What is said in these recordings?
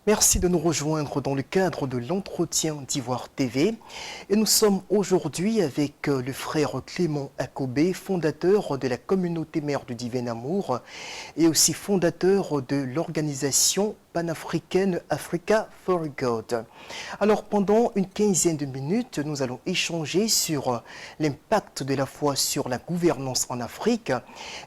Merci de nous rejoindre dans le cadre de l'entretien d'Ivoire TV. Et nous sommes aujourd'hui avec le frère Clément Akobé, fondateur de la communauté Mère du Divin Amour et aussi fondateur de l'organisation panafricaine Africa for God. Alors pendant une quinzaine de minutes, nous allons échanger sur l'impact de la foi sur la gouvernance en Afrique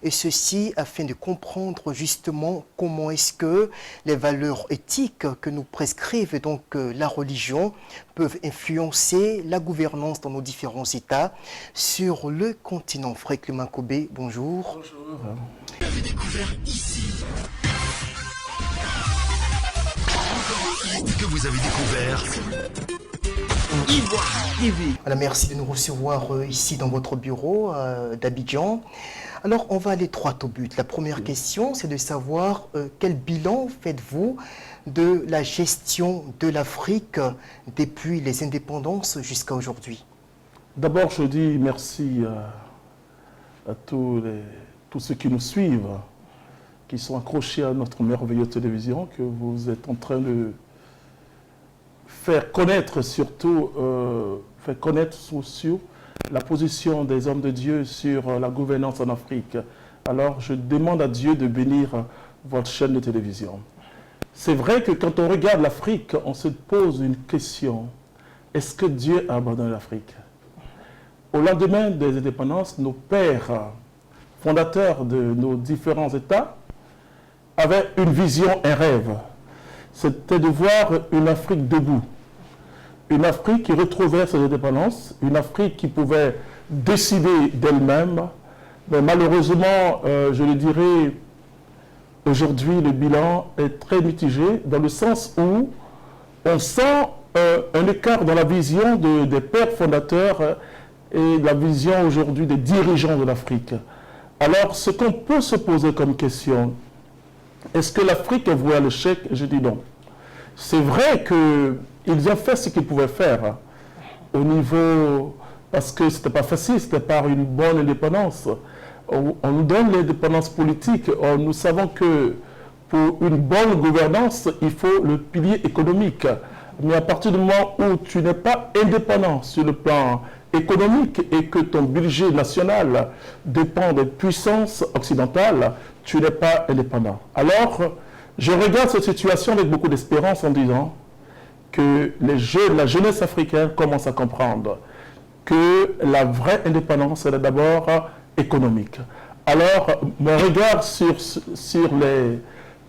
et ceci afin de comprendre justement comment est-ce que les valeurs éthiques que nous prescrivent donc la religion peuvent influencer la gouvernance dans nos différents États sur le continent. Frère Clément Akobé, bonjour. Bonjour. Vous avez découvert ici. Que vous avez découvert Ivoire TV. Voilà, merci de nous recevoir ici dans votre bureau d'Abidjan. Alors, on va aller droit au but. La première question, c'est de savoir quel bilan faites-vous de la gestion de l'Afrique depuis les indépendances jusqu'à aujourd'hui? D'abord, je dis merci à tous ceux qui nous suivent, qui sont accrochés à notre merveilleuse télévision, que vous êtes en train de faire connaître surtout, sur la position des hommes de Dieu sur la gouvernance en Afrique. Alors, je demande à Dieu de bénir votre chaîne de télévision. C'est vrai que quand on regarde l'Afrique, on se pose une question. Est-ce que Dieu a abandonné l'Afrique? Au lendemain des indépendances, nos pères, fondateurs de nos différents États, avaient une vision, un rêve. C'était de voir une Afrique debout. Une Afrique qui retrouvait ses indépendances, une Afrique qui pouvait décider d'elle-même. Mais malheureusement, je le dirais, aujourd'hui, le bilan est très mitigé dans le sens où on sent un écart dans la vision des pères fondateurs et la vision aujourd'hui des dirigeants de l'Afrique. Alors, ce qu'on peut se poser comme question, est-ce que l'Afrique est vouée à l'échec? Je dis non. C'est vrai qu'ils ont fait ce qu'ils pouvaient faire au niveau, parce que ce n'était pas facile, c'était par une bonne indépendance. On nous donne l'indépendance politique. Nous savons que pour une bonne gouvernance, il faut le pilier économique. Mais à partir du moment où tu n'es pas indépendant sur le plan économique et que ton budget national dépend des puissances occidentales, tu n'es pas indépendant. Alors, je regarde cette situation avec beaucoup d'espérance en disant que la jeunesse africaine commence à comprendre que la vraie indépendance, elle est d'abord économique. Alors, mon regard sur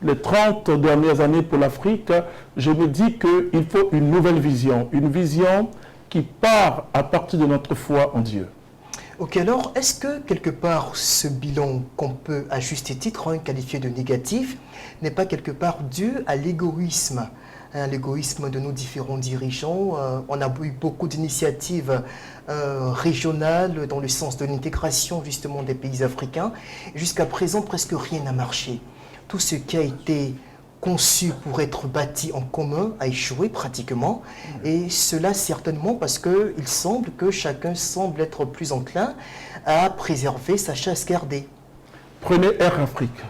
les 30 dernières années pour l'Afrique, je me dis qu'il faut une nouvelle vision, une vision qui part à partir de notre foi en Dieu. Ok, alors, est-ce que quelque part ce bilan qu'on peut à juste titre qualifier de négatif n'est pas quelque part dû à l'égoïsme? L'égoïsme de nos différents dirigeants. On a eu beaucoup d'initiatives régionales dans le sens de l'intégration justement des pays africains. Jusqu'à présent, presque rien n'a marché. Tout ce qui a été conçu pour être bâti en commun a échoué pratiquement. Et cela certainement parce qu'il semble que chacun semble être plus enclin à préserver sa chasse gardée. Prenez Air Afrique,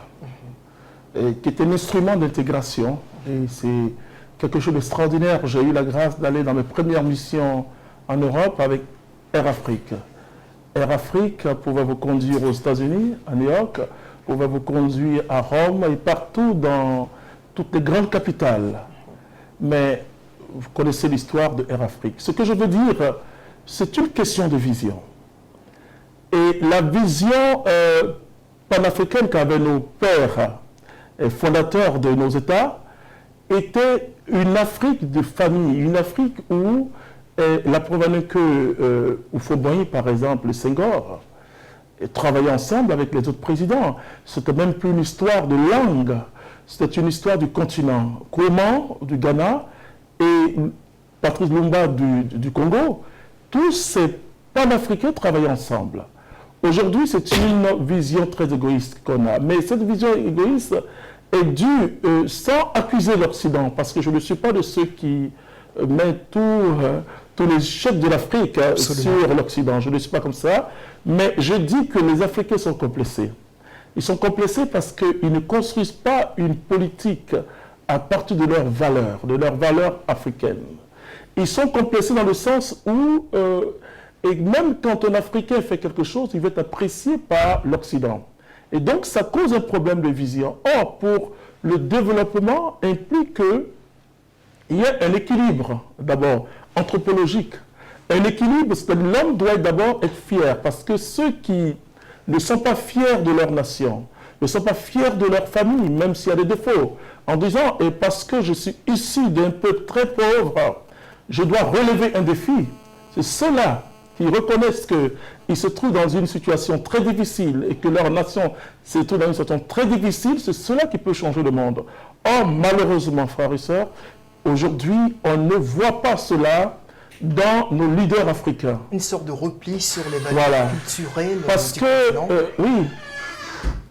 qui est un instrument d'intégration. Et c'est quelque chose d'extraordinaire. J'ai eu la grâce d'aller dans mes premières missions en Europe avec Air Afrique. Air Afrique pouvait vous conduire aux États-Unis, à New York, pouvait vous conduire à Rome et partout dans toutes les grandes capitales. Mais vous connaissez l'histoire de Air Afrique. Ce que je veux dire, c'est une question de vision. Et la vision panafricaine qu'avaient nos pères et fondateurs de nos États était une Afrique de famille, une Afrique où la preuve en est que Houphouët-Boigny, par exemple, Senghor, travaillaient ensemble avec les autres présidents. C'était même plus une histoire de langue, c'était une histoire du continent. Comment, du Ghana, et Patrice Lumumba du Congo, tous ces panafricains travaillaient ensemble. Aujourd'hui, c'est une vision très égoïste qu'on a. Mais cette vision égoïste est due, sans accuser l'Occident, parce que je ne suis pas de ceux qui mettent tous les chefs de l'Afrique sur l'Occident. Je ne suis pas comme ça. Mais je dis que les Africains sont complexés. Ils sont complexés parce qu'ils ne construisent pas une politique à partir de leurs valeurs africaines. Ils sont complexés dans le sens où, et même quand un Africain fait quelque chose, il va être apprécié par l'Occident. Et donc, ça cause un problème de vision. Or, pour le développement implique qu'il y ait un équilibre, d'abord, anthropologique. Un équilibre, c'est que l'homme doit d'abord être fier, parce que ceux qui ne sont pas fiers de leur nation, ne sont pas fiers de leur famille, même s'il y a des défauts, en disant, et parce que je suis issu d'un peuple très pauvre, je dois relever un défi. C'est ceux-là qui reconnaissent qu'ils se trouvent dans une situation très difficile et que leur nation se trouve dans une situation très difficile, c'est cela qui peut changer le monde. Or, malheureusement, frères et sœurs, aujourd'hui, on ne voit pas cela dans nos leaders africains. Une sorte de repli sur les valeurs culturelles. Parce que, oui,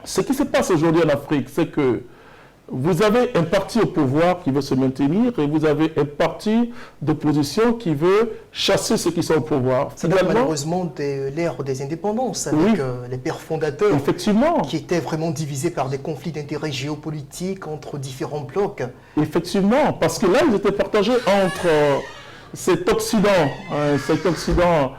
ce qui se passe aujourd'hui en Afrique, c'est que vous avez un parti au pouvoir qui veut se maintenir et vous avez un parti d'opposition qui veut chasser ceux qui sont au pouvoir. C'est malheureusement l'ère des indépendances avec les pères fondateurs qui étaient vraiment divisés par des conflits d'intérêts géopolitiques entre différents blocs. Effectivement, parce que là, ils étaient partagés entre cet Occident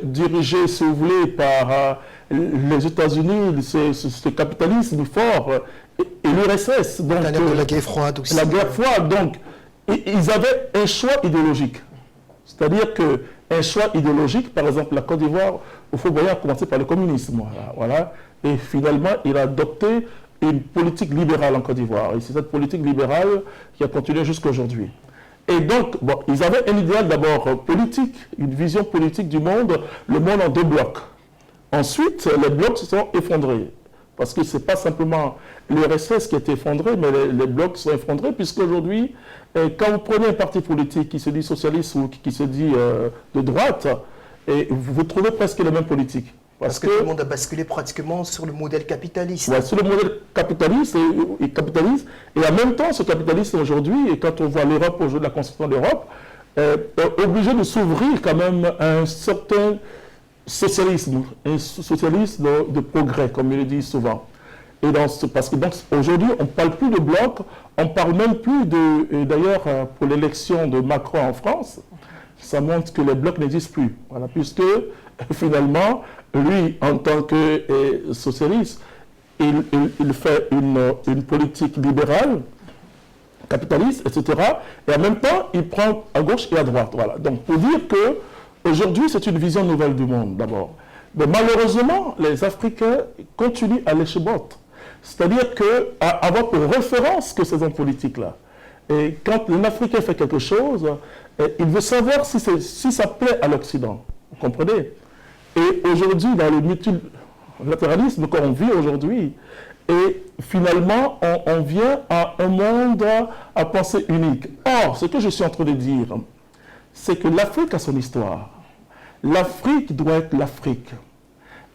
dirigé, si vous voulez, par les États-Unis, ce capitalisme fort, et l'URSS. Donc, la guerre froide aussi. La guerre froide, donc, ils avaient un choix idéologique. C'est-à-dire qu'un choix idéologique, par exemple, la Côte d'Ivoire, il faut bien commencer par le communisme. Voilà. Et finalement, il a adopté une politique libérale en Côte d'Ivoire. Et c'est cette politique libérale qui a continué jusqu'à aujourd'hui. Et donc, bon, ils avaient un idéal d'abord politique, une vision politique du monde, le monde en deux blocs. Ensuite, les blocs se sont effondrés. Parce que ce n'est pas simplement l'URSS qui est effondré, mais les blocs sont effondrés, puisqu'aujourd'hui, quand vous prenez un parti politique qui se dit socialiste ou qui se dit de droite, et vous trouvez presque les mêmes politiques. Parce que tout le monde a basculé pratiquement sur le modèle capitaliste. Ouais, sur le modèle capitaliste et en même temps, ce capitalisme aujourd'hui, et quand on voit l'Europe aujourd'hui, la construction de l'Europe, est obligé de s'ouvrir quand même à un certain socialisme, un socialisme de progrès, comme il le dit souvent. Et parce que aujourd'hui, on ne parle plus de bloc, on ne parle même plus de... D'ailleurs, pour l'élection de Macron en France, ça montre que les blocs n'existent plus. Voilà, puisque finalement, lui, en tant que socialiste, il fait une politique libérale, capitaliste, etc. Et en même temps, il prend à gauche et à droite. Voilà. Donc, pour dire que aujourd'hui, c'est une vision nouvelle du monde, d'abord. Mais malheureusement, les Africains continuent à l'échebotte. C'est-à-dire avoir pour référence que ces hommes politiques-là. Et quand un Africain fait quelque chose, il veut savoir si ça plaît à l'Occident. Vous comprenez? Et aujourd'hui, dans le multilatéralisme qu'on vit aujourd'hui, et finalement, on vient à un monde à pensée unique. Or, ce que je suis en train de dire, c'est que l'Afrique a son histoire. L'Afrique doit être l'Afrique.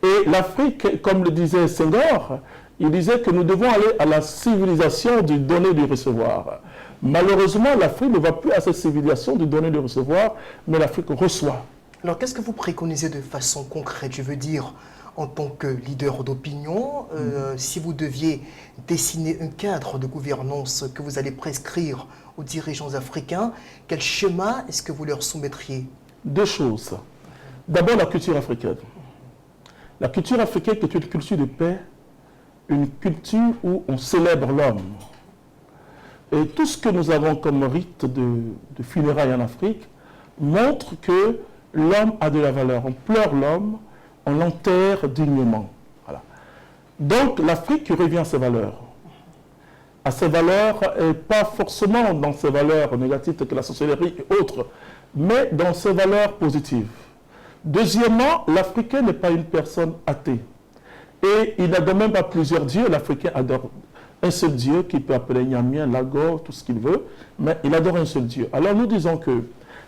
Et l'Afrique, comme le disait Senghor, il disait que nous devons aller à la civilisation du donner et du recevoir. Malheureusement, l'Afrique ne va plus à cette civilisation du donner et du recevoir, mais l'Afrique reçoit. Alors, qu'est-ce que vous préconisez de façon concrète? Je veux dire, en tant que leader d'opinion, si vous deviez dessiner un cadre de gouvernance que vous allez prescrire aux dirigeants africains, quel schéma est-ce que vous leur soumettriez? Deux choses. D'abord, la culture africaine. La culture africaine est une culture de paix, une culture où on célèbre l'homme. Et tout ce que nous avons comme rite de funérailles en Afrique montre que l'homme a de la valeur. On pleure l'homme, on l'enterre dignement. Voilà. Donc l'Afrique revient à ses valeurs. À ses valeurs, et pas forcément dans ses valeurs négatives telles que la sorcellerie et autres, mais dans ses valeurs positives. Deuxièmement, l'Africain n'est pas une personne athée. Et il n'adore même pas plusieurs dieux. L'Africain adore un seul Dieu qui peut appeler Nyamien, Lagor, tout ce qu'il veut, mais il adore un seul Dieu. Alors nous disons que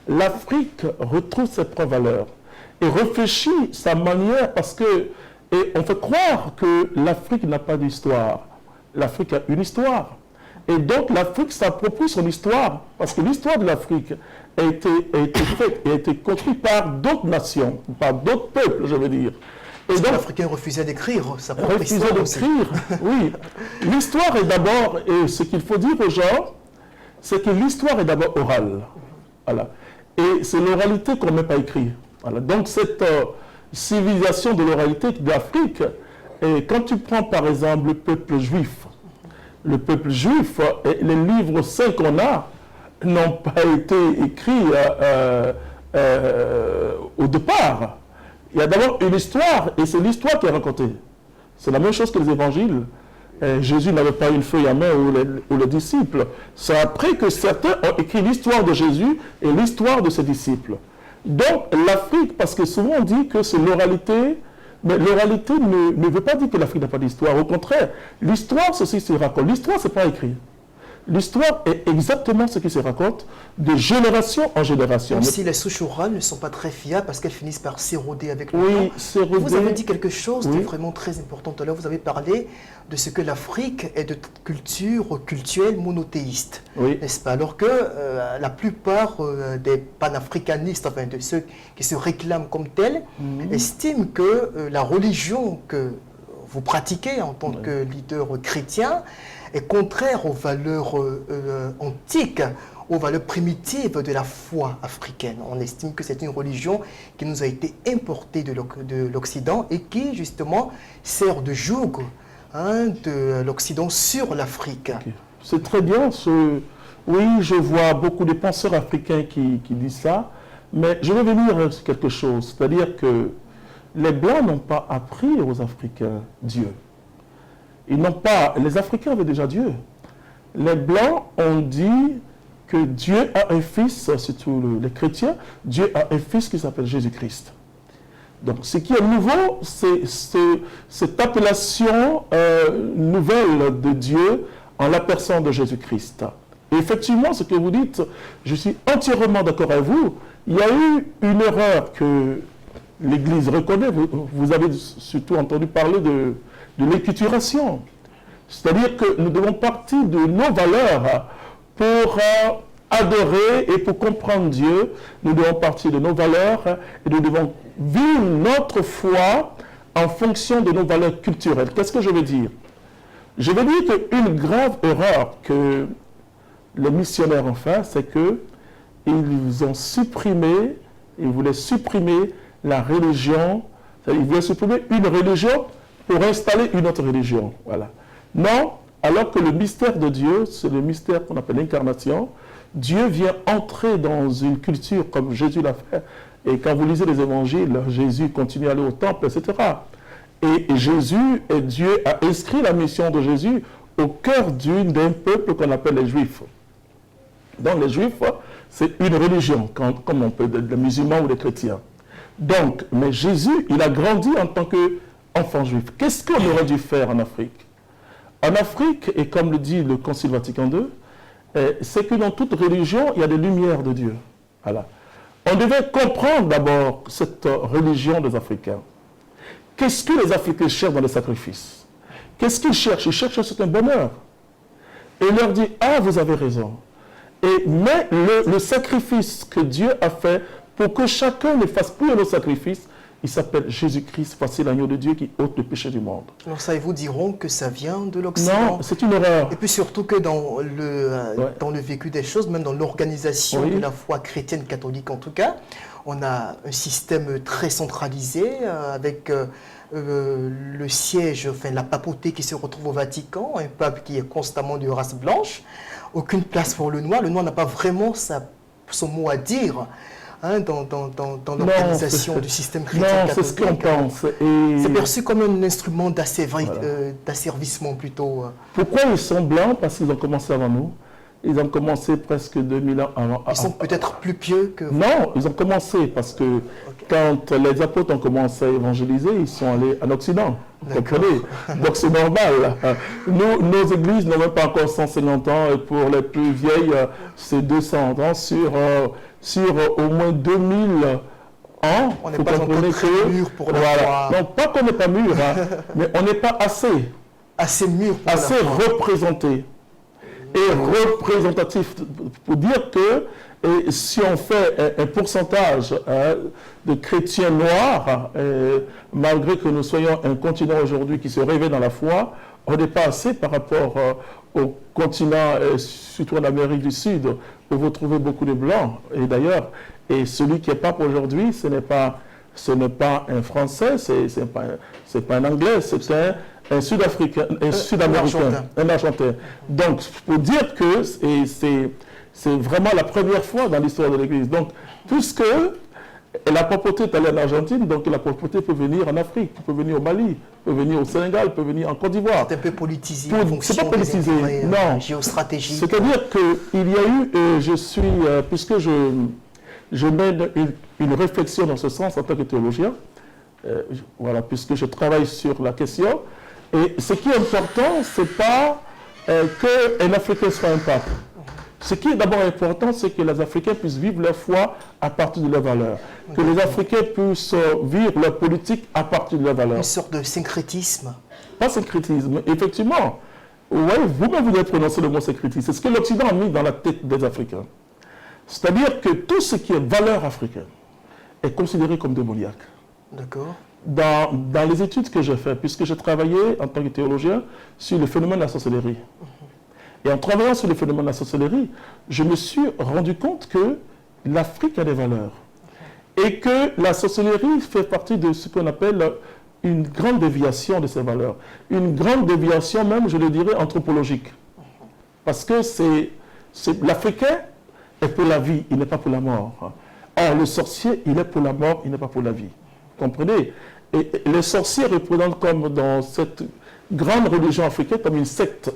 l'Afrique retrouve ses propres valeurs et réfléchit sa manière parce que, et on fait croire que l'Afrique n'a pas d'histoire. L'Afrique a une histoire. Et donc l'Afrique s'approprie son histoire parce que l'histoire de l'Afrique a été faite et a été construite par d'autres nations, par d'autres peuples, je veux dire. Et donc l'Africain refusait d'écrire sa propre histoire. Refusait d'écrire, oui. L'histoire est d'abord, et ce qu'il faut dire aux gens, c'est que l'histoire est d'abord orale. Voilà. Et c'est l'oralité qu'on ne met pas écrit. Voilà. Donc cette civilisation de l'oralité de l'Afrique, et quand tu prends par exemple le peuple juif, et les livres saints qu'on a n'ont pas été écrits au départ. Il y a d'abord une histoire, et c'est l'histoire qui est racontée. C'est la même chose que les évangiles. Jésus n'avait pas une feuille à main ou les disciples. C'est après que certains ont écrit l'histoire de Jésus et l'histoire de ses disciples. Donc l'Afrique, parce que souvent on dit que c'est l'oralité, mais l'oralité ne veut pas dire que l'Afrique n'a pas d'histoire. Au contraire, l'histoire, ceci se raconte. L'histoire, ce n'est pas écrit. L'histoire est exactement ce qui se raconte de génération en génération. Même si les souches orales ne sont pas très fiables parce qu'elles finissent par s'éroder avec le temps. Oui, s'éroder. Vous avez dit quelque chose de Oui. vraiment très important tout à l'heure. Vous avez parlé de ce que l'Afrique est de culture cultuelle monothéiste. Oui. N'est-ce pas? Alors que la plupart des panafricanistes, enfin de ceux qui se réclament comme tels, estiment que la religion que vous pratiquez en tant que leader chrétien est contraire aux valeurs antiques, aux valeurs primitives de la foi africaine. On estime que c'est une religion qui nous a été importée de l'Occident et qui, justement, sert de joug de l'Occident sur l'Afrique. Okay. C'est très bien. Oui, je vois beaucoup de penseurs africains qui disent ça, mais je vais venir sur quelque chose. C'est-à-dire que les Blancs n'ont pas appris aux Africains Dieu. Ils n'ont pas, les Africains avaient déjà Dieu. Les Blancs ont dit que Dieu a un fils, surtout les chrétiens, Dieu a un fils qui s'appelle Jésus-Christ. Donc ce qui est nouveau, c'est cette appellation nouvelle de Dieu en la personne de Jésus-Christ. Et effectivement, ce que vous dites, je suis entièrement d'accord avec vous, il y a eu une erreur que l'Église reconnaît. Vous avez surtout entendu parler de l'écrituration. C'est-à-dire que nous devons partir de nos valeurs pour adorer et pour comprendre Dieu. Nous devons partir de nos valeurs et nous devons vivre notre foi en fonction de nos valeurs culturelles. Qu'est-ce que je veux dire? Je veux dire qu'une grave erreur que les missionnaires ont fait, c'est qu'ils ont supprimé, ils voulaient supprimer la religion, ils voulaient supprimer une religion pour installer une autre religion. Voilà. Non, alors que le mystère de Dieu, c'est le mystère qu'on appelle l'incarnation. Dieu vient entrer dans une culture comme Jésus l'a fait. Et quand vous lisez les évangiles, Jésus continue à aller au temple, etc. Et Jésus, et Dieu a inscrit la mission de Jésus au cœur d'un peuple qu'on appelle les Juifs. Donc les Juifs, c'est une religion, comme on peut dire les musulmans ou les chrétiens. Donc, mais Jésus, il a grandi en tant qu'enfant juif. Qu'est-ce qu'on aurait dû faire en Afrique? En Afrique, et comme le dit le Concile Vatican II, c'est que dans toute religion, il y a des lumières de Dieu. Voilà. On devait comprendre d'abord cette religion des Africains. Qu'est-ce que les Africains cherchent dans les sacrifices? Qu'est-ce qu'ils cherchent? Ils cherchent un certain bonheur. Et il leur dit, ah, vous avez raison. Mais le sacrifice que Dieu a fait pour que chacun ne fasse plus un sacrifice, il s'appelle Jésus-Christ, voici l'agneau de Dieu qui ôte le péché du monde. Alors ça, ils vous diront que ça vient de l'Occident. Non, c'est une erreur. Et puis surtout que dans le vécu des choses, même dans l'organisation de la foi chrétienne catholique en tout cas, on a un système très centralisé avec le siège, enfin la papauté qui se retrouve au Vatican, un pape qui est constamment de race blanche, aucune place pour le noir. Le noir n'a pas vraiment son mot à dire. Dans l'organisation du système chrétien catholique. Non, c'est ce qu'on pense. C'est perçu comme un instrument d'asservissement plutôt. Pourquoi ils sont blancs? Parce qu'ils ont commencé avant nous. Ils ont commencé presque 2000 ans avant. Ils sont peut-être plus pieux que vous. Non, ils ont commencé parce que quand les apôtres ont commencé à évangéliser, ils sont allés en Occident. Vous comprenez? Donc c'est normal. Nos églises n'ont même pas encore 150 ans et pour les plus vieilles, c'est 200 ans sur au moins 2000 ans. On n'est pas encore très mûr pour la foi. Non, pas qu'on n'est pas mûr, mais on n'est pas assez mûr pour assez représenté et représentatif pour dire que si on fait un pourcentage de chrétiens noirs, malgré que nous soyons un continent aujourd'hui qui se réveille dans la foi, on n'est pas assez par rapport au continent, surtout en Amérique du Sud, où vous trouvez beaucoup de Blancs. Et d'ailleurs, et celui qui est pape aujourd'hui, ce n'est pas un Français, c'est pas un Anglais, c'est un Sud-Africain, un Sud-Américain, un Argentin. Donc, pour dire que c'est vraiment la première fois dans l'histoire de l'Église. Donc, puisque la papauté est allée en Argentine, donc la papauté peut venir en Afrique, peut venir au Mali, peut venir au Sénégal, peut venir en Côte d'Ivoire. C'est un peu politisé. C'est pas politisé, non. Géostratégique. C'est-à-dire qu'il y a eu, puisque je mène une réflexion dans ce sens en tant que théologien, voilà, puisque je travaille sur la question, et ce qui est important, ce n'est pas qu'un Africain soit un pape. Ce qui est d'abord important, c'est que les Africains puissent vivre leur foi à partir de leurs valeurs. Que les Africains puissent vivre leur politique à partir de leurs valeurs. Une sorte de syncrétisme. Pas syncrétisme, effectivement. Ouais, vous-même, vous avez prononcé le mot syncrétisme. C'est ce que l'Occident a mis dans la tête des Africains. C'est-à-dire que tout ce qui est valeur africaine est considéré comme démoniaque. D'accord. Dans les études que j'ai faites, puisque j'ai travaillé en tant que théologien sur le phénomène de la sorcellerie. Et en travaillant sur le phénomène de la sorcellerie, je me suis rendu compte que l'Afrique a des valeurs. Et que la sorcellerie fait partie de ce qu'on appelle une grande déviation de ces valeurs. Une grande déviation même, je le dirais, anthropologique. Parce que l'Africain est pour la vie, il n'est pas pour la mort. Or, le sorcier, il est pour la mort, il n'est pas pour la vie. Vous comprenez? Et les sorciers représentent comme dans cette grande religion africaine, comme une secte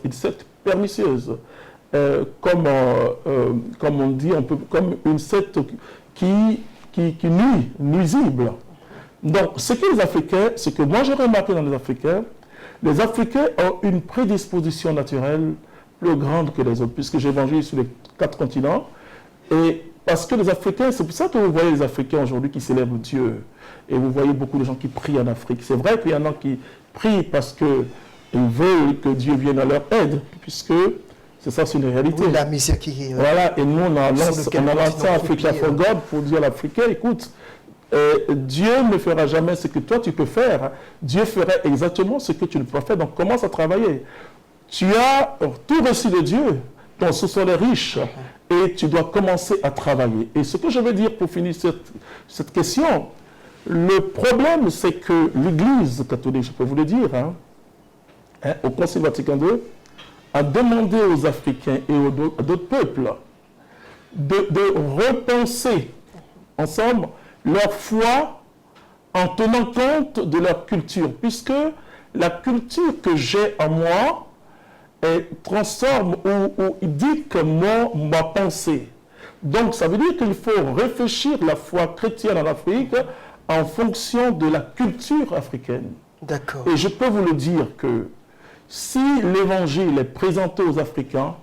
pernicieuse. Comme on dit, comme une secte qui nuit, nuisible. Donc, ce que les Africains, ce que moi j'ai remarqué dans les Africains ont une prédisposition naturelle plus grande que les autres, puisque j'évangélise sur les 4 continents. Et parce que les Africains, c'est pour ça que vous voyez les Africains aujourd'hui qui célèbrent Dieu. Et vous voyez beaucoup de gens qui prient en Afrique. C'est vrai qu'il y en a qui prient parce qu'ils veulent que Dieu vienne à leur aide, puisque c'est ça, c'est une réalité. Oui, la misère qui... voilà, et nous, on a lancé Africa for God pour dire à l'Africain, écoute, Dieu ne fera jamais ce que toi tu peux faire. Dieu fera exactement ce que tu ne peux pas faire. Donc, commence à travailler. Tu as tout reçu de Dieu. Ton sous-sol est riche. Et tu dois commencer à travailler. Et ce que je veux dire pour finir cette question, le problème, c'est que l'Église catholique, je peux vous le dire, au Concile Vatican II, a demandé aux Africains et à d'autres peuples de repenser ensemble leur foi en tenant compte de leur culture, puisque la culture que j'ai en moi transforme ou dicte ma pensée. Donc ça veut dire qu'il faut réfléchir la foi chrétienne en Afrique en fonction de la culture africaine. D'accord. Et je peux vous le dire que si l'évangile est présenté aux Africains,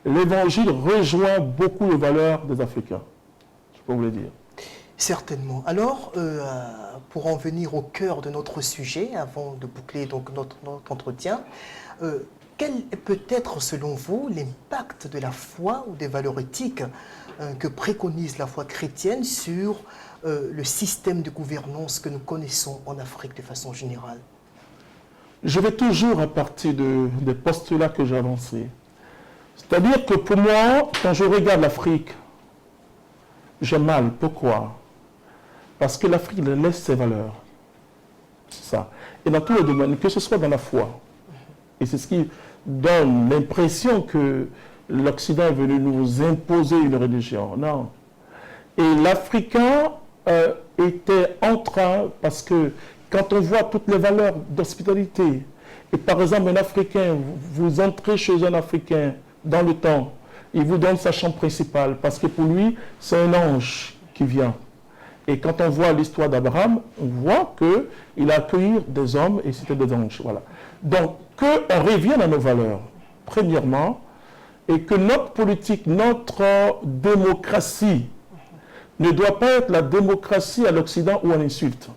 l'évangile rejoint beaucoup les valeurs des Africains. Je peux vous le dire. Certainement. Alors, pour en venir au cœur de notre sujet, avant de boucler donc notre entretien, quel peut être, selon vous, l'impact de la foi ou des valeurs éthiques que préconise la foi chrétienne sur le système de gouvernance que nous connaissons en Afrique de façon générale? Je vais toujours à partir des postulats que j'ai avancés. C'est-à-dire que pour moi, quand je regarde l'Afrique, j'ai mal. Pourquoi? Parce que l'Afrique laisse ses valeurs. C'est ça. Et dans tous les domaines, que ce soit dans la foi. Et c'est ce qui donne l'impression que l'Occident est venu nous imposer une religion. Non. Et l'Africain était en train, parce que quand on voit toutes les valeurs d'hospitalité, et par exemple un Africain, vous entrez chez un Africain dans le temps, il vous donne sa chambre principale, parce que pour lui, c'est un ange qui vient. Et quand on voit l'histoire d'Abraham, on voit qu'il a accueilli des hommes et c'était des anges. Voilà. Donc, qu'on revienne à nos valeurs, premièrement, et que notre politique, notre démocratie, ne doit pas être la démocratie à l'Occident où on insulte,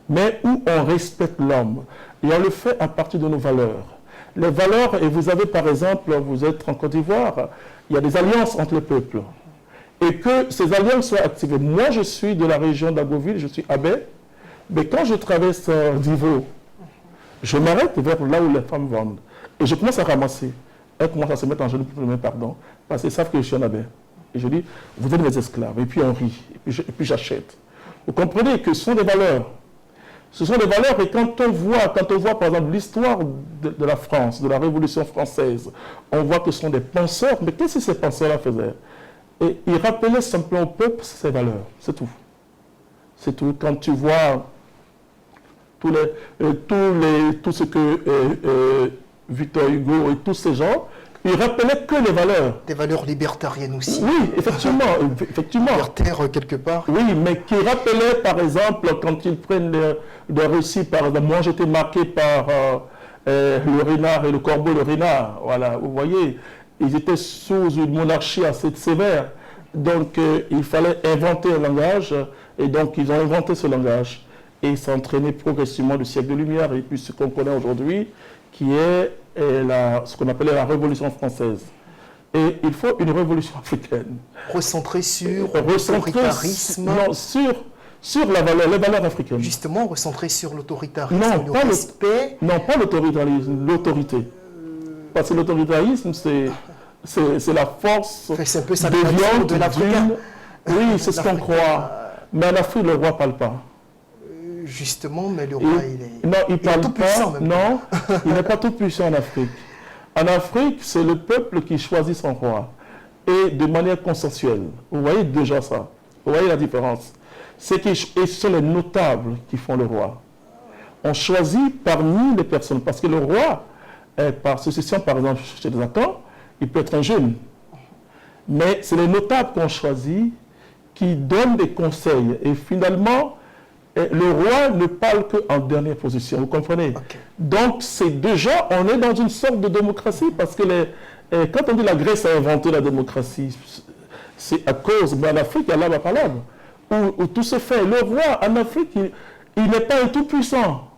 mais où on respecte l'homme. Et on le fait à partir de nos valeurs. Les valeurs, et vous avez par exemple, vous êtes en Côte d'Ivoire, il y a des alliances entre les peuples. Et que ces alliances soient activées. Moi, je suis de la région d'Agoville, je suis abbé, mais quand je traverse Divo, Je m'arrête vers là où les femmes vendent. Et je commence à ramasser. Elles commencent à se mettre en genoux pour me demander pardon, parce qu'elles savent que je suis un abbé. Et je dis, vous êtes mes esclaves. Et puis on rit. Et puis j'achète. Vous comprenez que ce sont des valeurs. Ce sont des valeurs, et quand on voit par exemple l'histoire de la France, de la Révolution française, on voit que ce sont des penseurs. Mais qu'est-ce que ces penseurs-là faisaient? Et ils rappelaient simplement au peuple ces valeurs. C'est tout. C'est tout. Quand tu vois tout ce que Victor Hugo et tous ces gens, ils rappelaient que les valeurs. Des valeurs libertariennes aussi. Oui, effectivement. Libertaires quelque part. Oui, mais qui rappelaient, par exemple, quand ils prennent des récits, par exemple, moi j'étais marqué par le renard et le corbeau, le renard. Voilà, vous voyez, ils étaient sous une monarchie assez sévère. Donc, il fallait inventer un langage, et donc ils ont inventé ce langage. Et s'entraîner progressivement du siècle de lumière, et puis ce qu'on connaît aujourd'hui, qui est ce qu'on appelait la Révolution française. Et il faut une révolution africaine. Recentrée sur l'autoritarisme. Non, sur la valeur, les valeurs africaines. Justement, recentrée sur l'autoritarisme, le pas respect. Non, pas l'autoritarisme, l'autorité. Parce que l'autoritarisme, c'est la force C'est un peu ça déviante de l'Africain. Oui, c'est ce qu'on croit. Mais en Afrique, le roi ne parle pas. Justement, mais le roi, il parle tout pas. puissant même. Non, il n'est pas tout puissant en Afrique. En Afrique, c'est le peuple qui choisit son roi. Et de manière consensuelle. Vous voyez déjà ça. Vous voyez la différence. Et ce sont les notables qui font le roi. On choisit parmi les personnes. Parce que le roi, par succession, par exemple, chez les Akans, il peut être un jeune. Mais c'est les notables qu'on choisit qui donnent des conseils. Et finalement, le roi ne parle qu'en dernière position, vous comprenez? Okay. Donc, c'est déjà, on est dans une sorte de démocratie, parce que quand on dit la Grèce a inventé la démocratie, c'est à cause, mais en Afrique, il y a l'âme à palabre, où tout se fait. Le roi, en Afrique, il n'est pas un tout-puissant.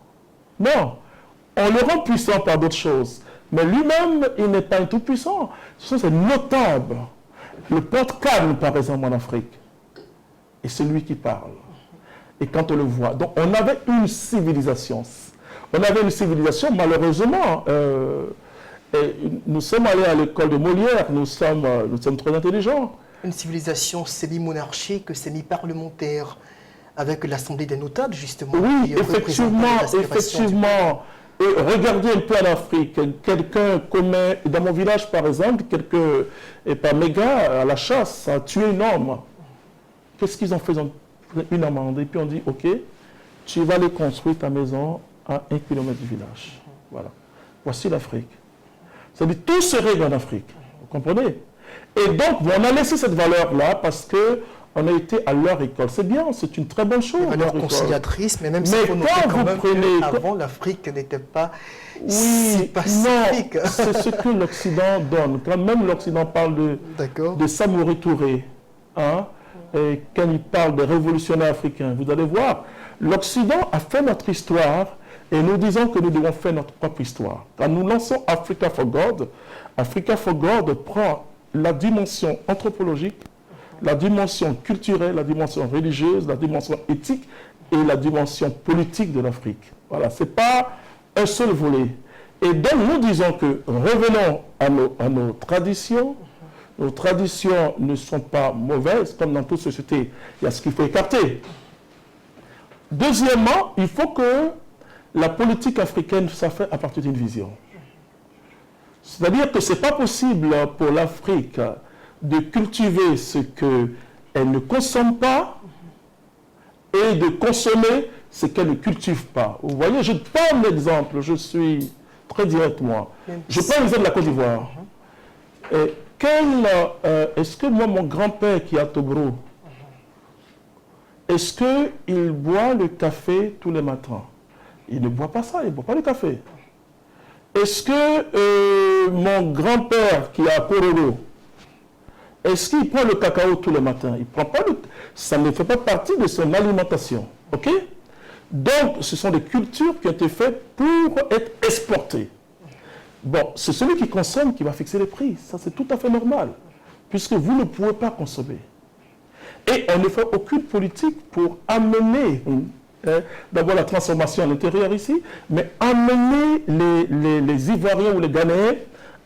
Non, on le rend puissant par d'autres choses. Mais lui-même, il n'est pas un tout-puissant. Ce sont ces notables. Le porte-canne, par exemple, en Afrique. Et c'est lui qui parle. Et quand on le voit, donc on avait une civilisation. Malheureusement, nous sommes allés à l'école de Molière, nous sommes très intelligents. Une civilisation semi-monarchique, semi-parlementaire, avec l'Assemblée des notables, justement. Oui, effectivement. Et regardez un peu en Afrique, quelqu'un commet, dans mon village par exemple, par méga à la chasse, a tué un homme. Qu'est-ce qu'ils ont fait? Une amende, et puis on dit, ok, tu vas aller construire ta maison à 1 km du village. Voilà. Voici l'Afrique. C'est-à-dire, tout se règle en Afrique. Vous comprenez? Et donc, on a laissé cette valeur-là parce qu'on a été à leur école. C'est bien, c'est une très bonne chose. Une valeur conciliatrice, mais même si avant, l'Afrique n'était pas si pacifique. Non, c'est ce que l'Occident donne. Quand même l'Occident parle de Samori Touré, hein, et quand il parle des révolutionnaires africains, vous allez voir, l'Occident a fait notre histoire et nous disons que nous devons faire notre propre histoire. Quand nous lançons Africa for God prend la dimension anthropologique, la dimension culturelle, la dimension religieuse, la dimension éthique et la dimension politique de l'Afrique. Voilà, ce n'est pas un seul volet. Et donc nous disons que revenons à nos traditions. Nos traditions ne sont pas mauvaises, comme dans toute société, il y a ce qu'il faut écarter. Deuxièmement, il faut que la politique africaine soit faite à partir d'une vision. C'est-à-dire que ce n'est pas possible pour l'Afrique de cultiver ce qu'elle ne consomme pas et de consommer ce qu'elle ne cultive pas. Vous voyez, je prends l'exemple, je suis très direct moi. Je prends l'exemple de la Côte d'Ivoire. Est-ce que moi, mon grand-père qui est à Tobro, est-ce qu'il boit le café tous les matins? Il ne boit pas ça, il ne boit pas le café. Est-ce que mon grand-père qui est à Korolo, est-ce qu'il prend le cacao tous les matins? Il prend pas ça ne fait pas partie de son alimentation. Ok? Donc, ce sont des cultures qui ont été faites pour être exportées. Bon, c'est celui qui consomme qui va fixer les prix. Ça, c'est tout à fait normal, puisque vous ne pouvez pas consommer. Et on ne fait aucune politique pour amener D'abord la transformation à l'intérieur ici, mais amener les Ivoiriens ou les Ghanéens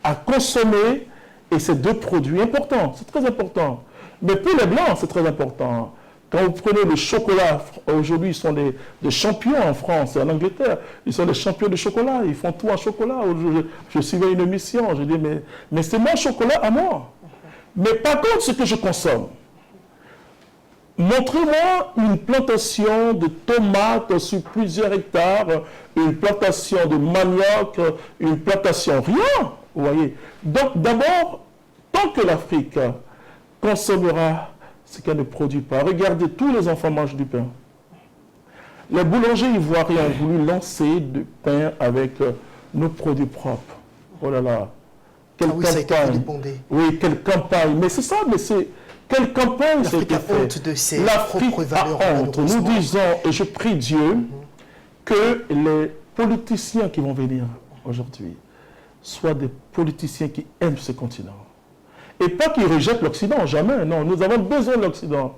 à consommer et ces deux produits importants, c'est très important. Mais pour les Blancs, c'est très important. Quand vous prenez le chocolat, aujourd'hui, ils sont des champions en France et en Angleterre. Ils sont des champions de chocolat, ils font tout en chocolat. Je suivais une émission, je dis, mais c'est mon chocolat à moi. Mais par contre, ce que je consomme, montrez-moi une plantation de tomates sur plusieurs hectares, une plantation de manioc, une plantation, rien, vous voyez. Donc d'abord, tant que l'Afrique consommera ce qu'elle ne produit pas, regardez, tous les enfants mangent du pain. Les boulangers ivoiriens ont voulu lancer du pain avec nos produits propres. Oh là là, quelle campagne. Oui, quelle campagne. Mais c'est ça, mais c'est... Quelle campagne l'Afrique a honte de ses propres valeurs. L'Afrique a honte. Nous disons, et je prie Dieu, que les politiciens qui vont venir aujourd'hui soient des politiciens qui aiment ce continent. Et pas qu'ils rejettent l'Occident, jamais. Non, nous avons besoin de l'Occident.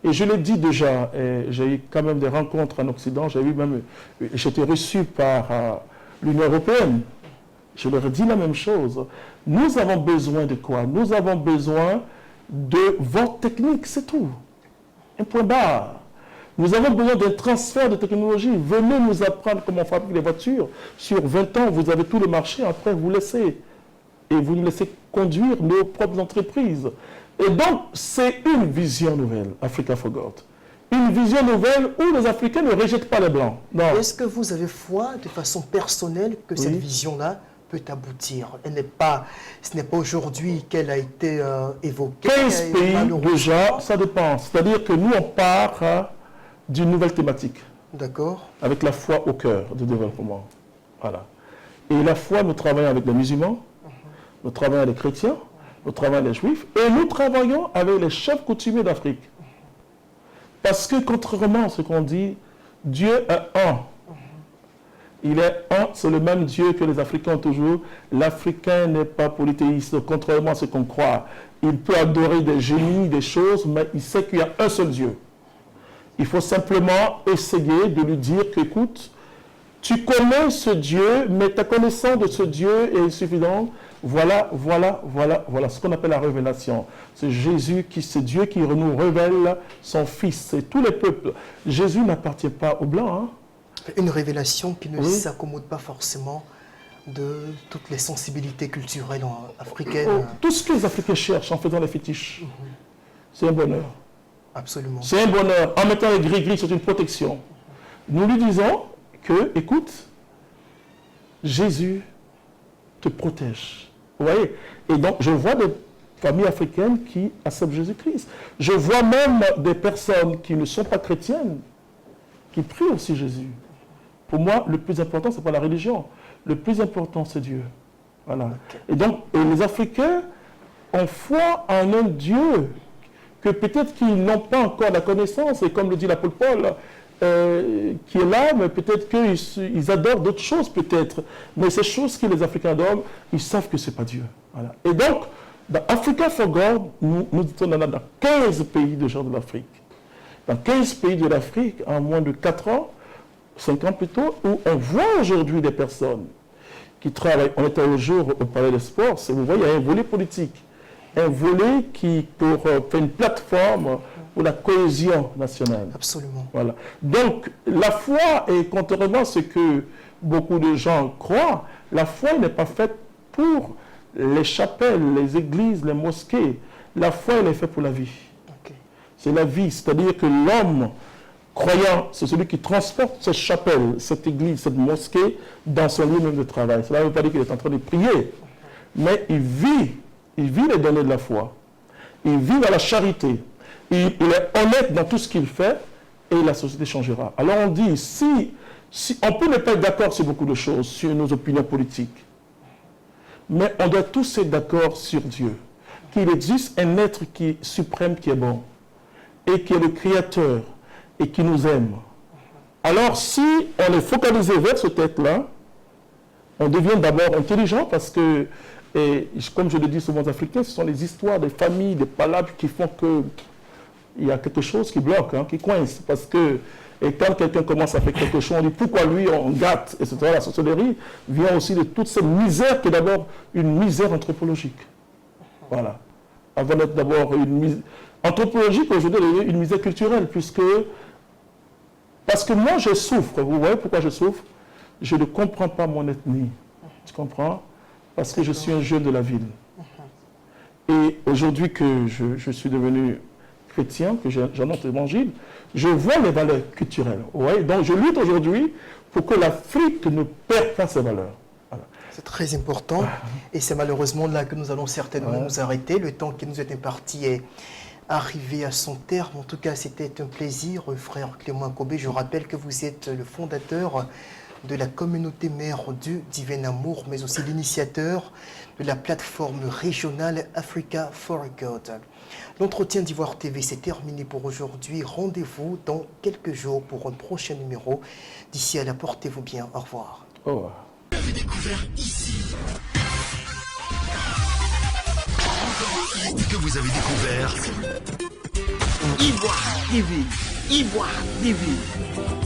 Et je l'ai dit déjà, j'ai eu quand même des rencontres en Occident, j'étais reçu par l'Union européenne. Je leur ai dit la même chose. Nous avons besoin de quoi? Nous avons besoin de votre technique, c'est tout. Un point barre. Nous avons besoin d'un transfert de technologie. Venez nous apprendre comment fabriquer les voitures. Sur 20 ans, vous avez tout le marché, après vous laissez. Et vous nous laissez conduire nos propres entreprises. Et donc, c'est une vision nouvelle, Africa Forgot. Une vision nouvelle où les Africains ne rejettent pas les Blancs. Est-ce que vous avez foi, de façon personnelle, que cette vision-là peut aboutir? Ce n'est pas aujourd'hui qu'elle a été évoquée. 15 pays déjà, ça dépend. C'est-à-dire que nous, on part d'une nouvelle thématique. D'accord. Avec la foi au cœur du développement. Voilà. Et la foi, nous travaillons avec les musulmans, nous travaillons avec les chrétiens, nous travaillons avec les juifs, et nous travaillons avec les chefs coutumiers d'Afrique. Parce que, contrairement à ce qu'on dit, Dieu est un. Il est un, c'est le même Dieu que les Africains ont toujours. L'Africain n'est pas polythéiste, contrairement à ce qu'on croit. Il peut adorer des génies, des choses, mais il sait qu'il y a un seul Dieu. Il faut simplement essayer de lui dire qu'écoute, tu connais ce Dieu, mais ta connaissance de ce Dieu est insuffisante. Voilà ce qu'on appelle la révélation. C'est Jésus, c'est Dieu qui nous révèle son Fils. C'est tous les peuples. Jésus n'appartient pas aux Blancs, hein. Une révélation qui ne s'accommode pas forcément de toutes les sensibilités culturelles africaines. Tout ce que les Africains cherchent en faisant les fétiches, c'est un bonheur. Absolument. C'est un bonheur. En mettant les gris-gris, c'est une protection. Nous lui disons que, écoute, Jésus te protège. Vous voyez? Et donc, je vois des familles africaines qui acceptent Jésus-Christ. Je vois même des personnes qui ne sont pas chrétiennes, qui prient aussi Jésus. Pour moi, le plus important, ce n'est pas la religion. Le plus important, c'est Dieu. Voilà. Okay. Et donc, les Africains ont foi en un Dieu que peut-être qu'ils n'ont pas encore la connaissance, et comme le dit l'apôtre Paul, qui est là, mais peut-être qu'ils adorent d'autres choses, peut-être. Mais ces choses que les Africains adorent, ils savent que ce n'est pas Dieu. Voilà. Et donc, dans Africa Forgot, nous sommes dans 15 pays de gens de l'Afrique. Dans 15 pays de l'Afrique, en moins de 4 ans, 5 ans plus tôt, où on voit aujourd'hui des personnes qui travaillent. On était au jour au Palais des Sports, vous voyez, il y a un volet politique, un volet qui fait une plateforme pour la cohésion nationale. Absolument. Voilà. Donc, la foi, et contrairement à ce que beaucoup de gens croient, la foi n'est pas faite pour les chapelles, les églises, les mosquées. La foi, elle est faite pour la vie. Okay. C'est la vie, c'est-à-dire que l'homme croyant, c'est celui qui transporte cette chapelle, cette église, cette mosquée dans son lieu même de travail. Cela ne veut pas dire qu'il est en train de prier, mais il vit les données de la foi. Il vit dans la charité. Il est honnête dans tout ce qu'il fait et la société changera. Alors on dit, si on peut ne pas être d'accord sur beaucoup de choses, sur nos opinions politiques, mais on doit tous être d'accord sur Dieu, qu'il existe un être suprême qui est bon et qui est le Créateur et qui nous aime. Alors si on est focalisé vers ce être-là, on devient d'abord intelligent parce que, et comme je le dis souvent aux Africains, ce sont les histoires des familles, des palabres qui font que il y a quelque chose qui bloque, hein, qui coince. Parce que et quand quelqu'un commence à faire quelque chose, on dit pourquoi lui on gâte, etc. La sorcellerie vient aussi de toute cette misère qui est d'abord une misère anthropologique. Voilà. Avant d'être d'abord une misère anthropologique, aujourd'hui, une misère culturelle, parce que moi je souffre. Vous voyez pourquoi je souffre? Je ne comprends pas mon ethnie. Tu comprends? Parce que je suis un jeune de la ville. Et aujourd'hui que je suis devenu chrétien, que j'annonce l'évangile, je vois les valeurs culturelles. Ouais, donc je lutte aujourd'hui pour que l'Afrique ne perde pas ses valeurs. Voilà. C'est très important et c'est malheureusement là que nous allons certainement nous arrêter. Le temps qui nous est imparti est arrivé à son terme. En tout cas, c'était un plaisir, frère Clément Akobé. Je rappelle que vous êtes le fondateur de la communauté mère du Divin Amour, mais aussi l'initiateur de la plateforme régionale Africa for God. L'entretien d'Ivoire TV, c'est terminé pour aujourd'hui. Rendez-vous dans quelques jours pour un prochain numéro. D'ici là, portez-vous bien. Au revoir. Au revoir. Vous avez découvert ici. Que vous avez découvert Ivoire TV. Ivoire TV.